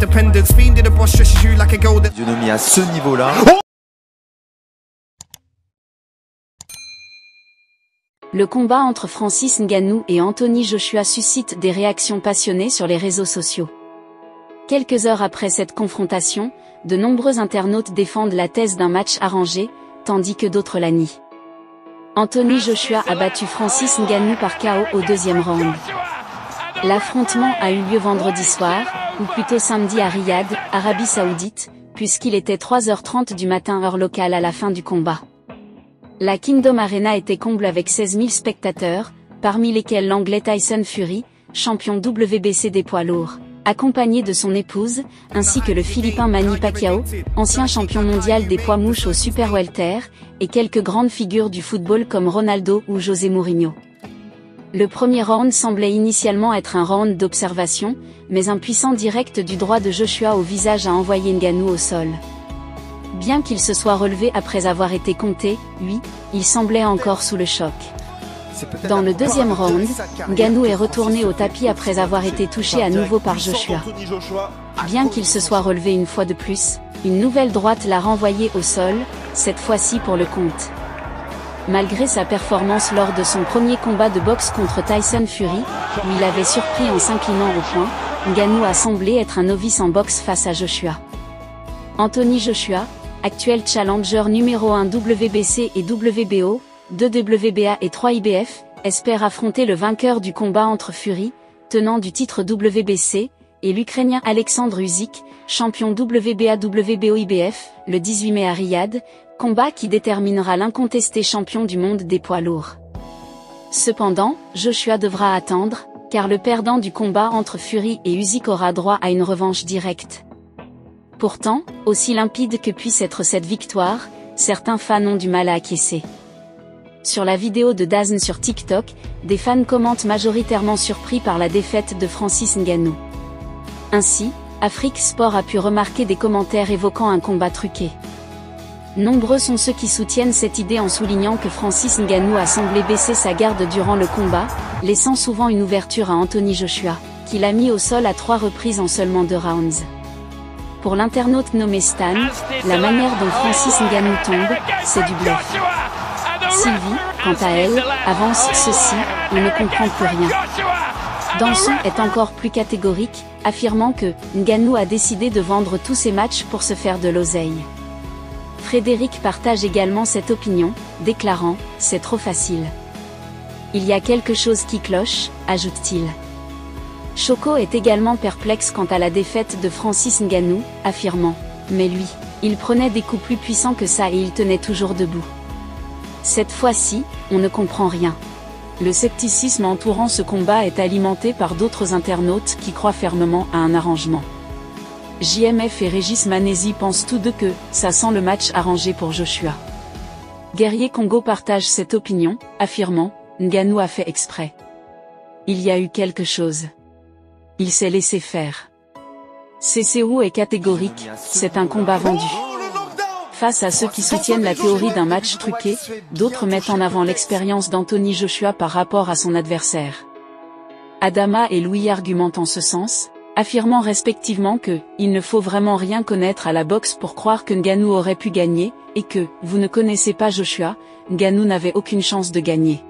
independence. Fiend in the boss stretches you like a golden. Physionomie à ce niveau-là. Le combat entre Francis Ngannou et Anthony Joshua suscite des réactions passionnées sur les réseaux sociaux. Quelques heures après cette confrontation, de nombreux internautes défendent la thèse d'un match arrangé, tandis que d'autres la nient. Anthony Joshua a battu Francis Ngannou par KO au deuxième round. L'affrontement a eu lieu vendredi soir, ou plutôt samedi à Riyad, Arabie Saoudite, puisqu'il était 3h30 du matin heure locale à la fin du combat. La Kingdom Arena était comble avec 16 000 spectateurs, parmi lesquels l'Anglais Tyson Fury, champion WBC des poids lourds, accompagné de son épouse, ainsi que le Philippin Manny Pacquiao, ancien champion mondial des poids mouches au Super Welter, et quelques grandes figures du football comme Ronaldo ou José Mourinho. Le premier round semblait initialement être un round d'observation, mais un puissant direct du droit de Joshua au visage a envoyé Ngannou au sol. Bien qu'il se soit relevé après avoir été compté, lui, il semblait encore sous le choc. Dans le deuxième round, Ngannou est retourné au tapis après avoir été touché à nouveau par Joshua. Bien qu'il se soit relevé une fois de plus, une nouvelle droite l'a renvoyé au sol, cette fois-ci pour le compte. Malgré sa performance lors de son premier combat de boxe contre Tyson Fury, où il avait surpris en s'inclinant au point, Ngannou a semblé être un novice en boxe face à Joshua. Anthony Joshua, actuel challenger numéro 1 WBC et WBO, 2 WBA et 3 IBF, espère affronter le vainqueur du combat entre Fury, tenant du titre WBC, et l'Ukrainien Alexandre Usyk, champion WBA WBO IBF, le 18 mai à Riyad, combat qui déterminera l'incontesté champion du monde des poids lourds. Cependant, Joshua devra attendre, car le perdant du combat entre Fury et Usyk aura droit à une revanche directe. Pourtant, aussi limpide que puisse être cette victoire, certains fans ont du mal à acquiescer. Sur la vidéo de DAZN sur TikTok, des fans commentent majoritairement surpris par la défaite de Francis Ngannou. Ainsi, Afrique Sport a pu remarquer des commentaires évoquant un combat truqué. Nombreux sont ceux qui soutiennent cette idée en soulignant que Francis Ngannou a semblé baisser sa garde durant le combat, laissant souvent une ouverture à Anthony Joshua, qui l'a mis au sol à 3 reprises en seulement 2 rounds. Pour l'internaute nommé Stan, la manière dont Francis Ngannou tombe, c'est du bluff. Sylvie, quant à elle, avance ceci, on ne comprend plus rien. Danson est encore plus catégorique, affirmant que Ngannou a décidé de vendre tous ses matchs pour se faire de l'oseille. Frédéric partage également cette opinion, déclarant « C'est trop facile. Il y a quelque chose qui cloche », ajoute-t-il. Choco est également perplexe quant à la défaite de Francis Ngannou, affirmant « Mais lui, il prenait des coups plus puissants que ça et il tenait toujours debout. Cette fois-ci, on ne comprend rien. » Le scepticisme entourant ce combat est alimenté par d'autres internautes qui croient fermement à un arrangement. JMF et Régis Manési pensent tous deux que « ça sent le match arrangé pour Joshua ». Guerrier Congo partage cette opinion, affirmant « Ngannou a fait exprès. Il y a eu quelque chose. Il s'est laissé faire. » CCU est catégorique, c'est un combat vendu. Face à ceux qui soutiennent la théorie d'un match truqué, d'autres mettent en avant l'expérience d'Anthony Joshua par rapport à son adversaire. Adama et Louis argumentent en ce sens, affirmant respectivement que « il ne faut vraiment rien connaître à la boxe pour croire que Ngannou aurait pu gagner » et que « vous ne connaissez pas Joshua, Ngannou n'avait aucune chance de gagner ».